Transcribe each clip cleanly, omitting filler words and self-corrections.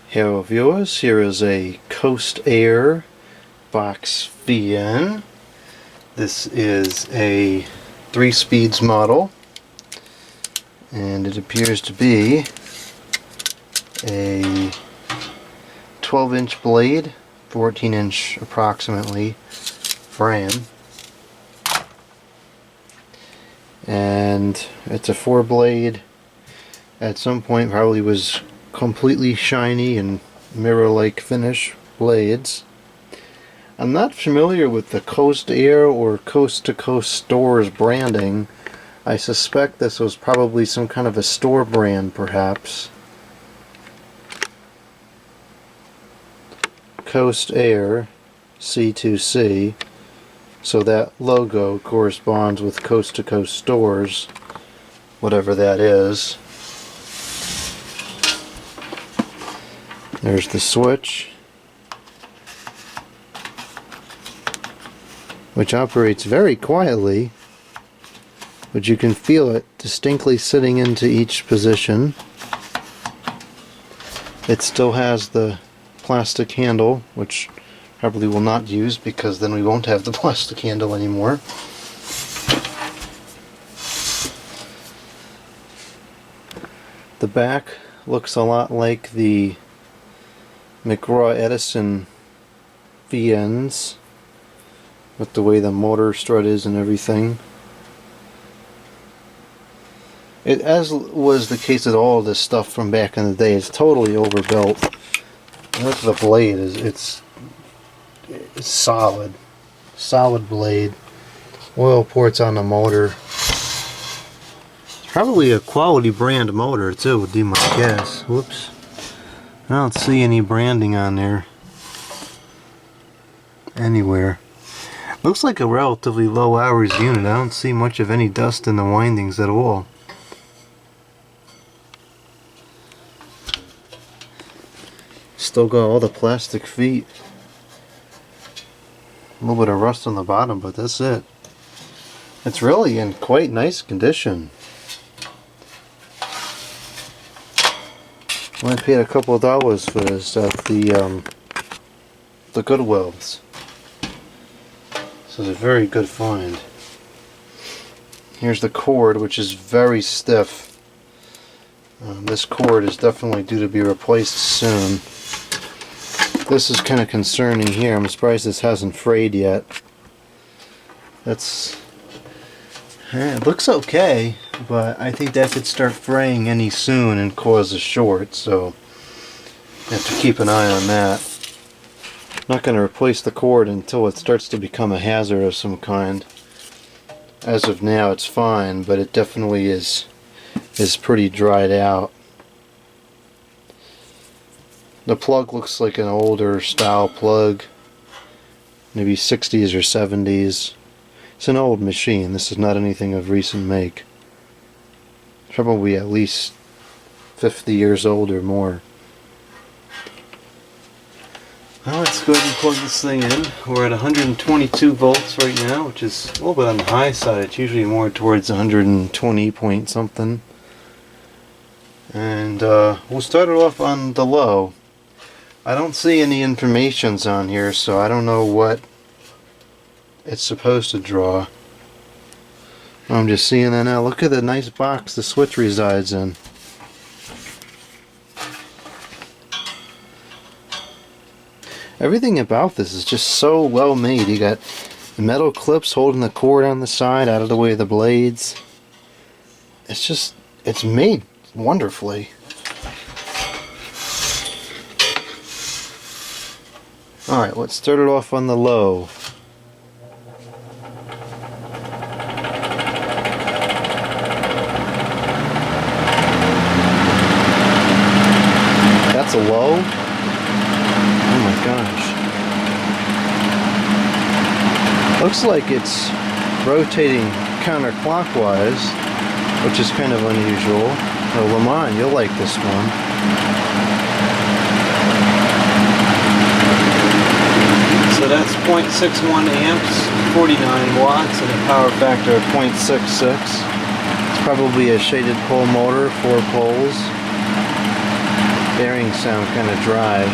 Hello viewers, here is a Coast Air Box VN. This is a 3-speeds model, and it appears to be a 12-inch blade, 14-inch approximately frame, and it's a 4-blade. At some point probably was completely shiny and mirror-like finish blades. I'm not familiar with the Coast Air or Coast to Coast Stores branding. I suspect this was probably some kind of a store brand, perhaps. Coast Air C2C, so that logo corresponds with Coast to Coast Stores, whatever that is. There's the switch, which operates very quietly, but you can feel it distinctly sitting into each position. It still has the plastic handle, which probably will not use because then we won't have the plastic handle anymore. The back looks a lot like the McGraw-Edison VNs, with the way the motor strut is and everything. It, as was the case with all of this stuff from back in the day, it's totally overbuilt. Look at the blade, it's solid blade. Oil ports on the motor. It's probably a quality brand motor too, would be my guess. Whoops. I don't see any branding on there anywhere. Looks like a relatively low hours unit. I don't see much of any dust in the windings at all. Still got all the plastic feet. A little bit of rust on the bottom, but that's it. It's really in quite nice condition. I paid a couple of dollars for this at the Goodwills. So it's a very good find. Here's the cord, which is very stiff. This cord is definitely due to be replaced soon. This is kind of concerning here. I'm surprised this hasn't frayed yet. It looks okay, but I think that could start fraying any soon and cause a short, so you have to keep an eye on that. I'm not going to replace the cord until it starts to become a hazard of some kind. As of now it's fine, but it definitely is pretty dried out. The plug looks like an older style plug, maybe 60s or 70s. It's an old machine. This is not anything of recent make. Probably at least 50 years old or more. Well, let's go ahead and plug this thing in. We're at 122 volts right now, which is a little bit on the high side. It's usually more towards 120 point something. And we'll start it off on the low. I don't see any informations on here, so I don't know what it's supposed to draw. I'm just seeing that now. Look at the nice box the switch resides in. Everything about this is just so well made. You got the metal clips holding the cord on the side out of the way of the blades. It's made wonderfully. Alright, let's start it off on the low. That's a low? Oh my gosh. Looks like it's rotating counterclockwise, which is kind of unusual. Oh, Lamont, you'll like this one. So that's 0.61 amps, 49 watts, and a power factor of 0.66. It's probably a shaded pole motor, 4 poles. Bearings sound kind of dry.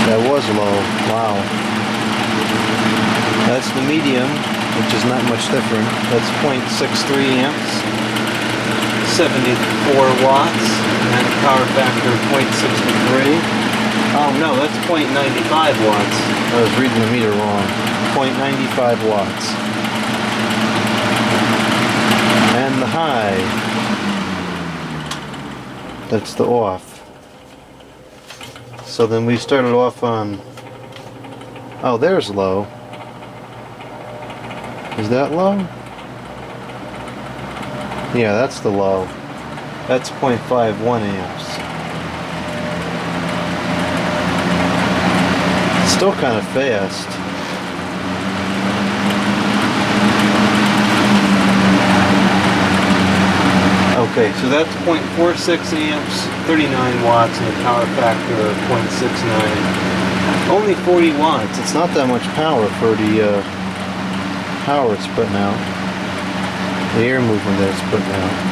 That was low. Wow. That's the medium, which is not much different. That's 0.63 amps, 74 watts, and a power factor of 0.63. Oh no, that's 0.95 watts. I was reading the meter wrong. 0.95 watts. And the high. That's the off. So then we started off on... Oh, there's low. Is that low? Yeah, that's the low. That's 0.51 amps. It's still kind of fast. Okay, so that's 0.46 amps, 39 watts, and a power factor of 0.69. Only 40 watts. It's not that much power for the power it's putting out. The air movement that it's putting out.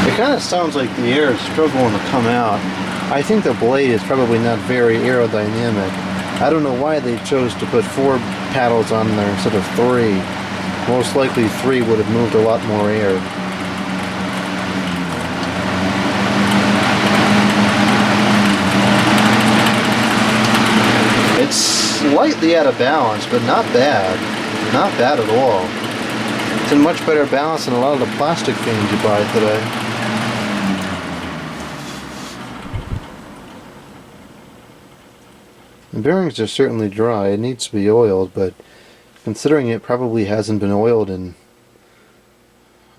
It kind of sounds like the air is struggling to come out. I think the blade is probably not very aerodynamic. I don't know why they chose to put 4 paddles on there instead of 3. Most likely 3 would have moved a lot more air. It's slightly out of balance, but not bad. Not bad at all. It's in much better balance than a lot of the plastic fans you buy today. The bearings are certainly dry. It needs to be oiled, but considering it probably hasn't been oiled in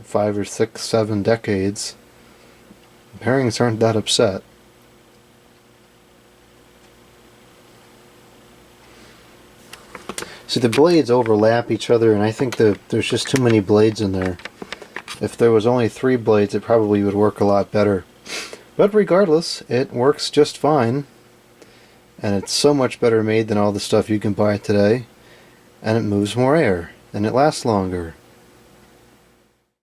5 or 6, 7 decades, the bearings aren't that upset. See, the blades overlap each other, and I think there's just too many blades in there. If there was only 3 blades, it probably would work a lot better. But regardless, it works just fine. And it's so much better made than all the stuff you can buy today. And it moves more air. And it lasts longer.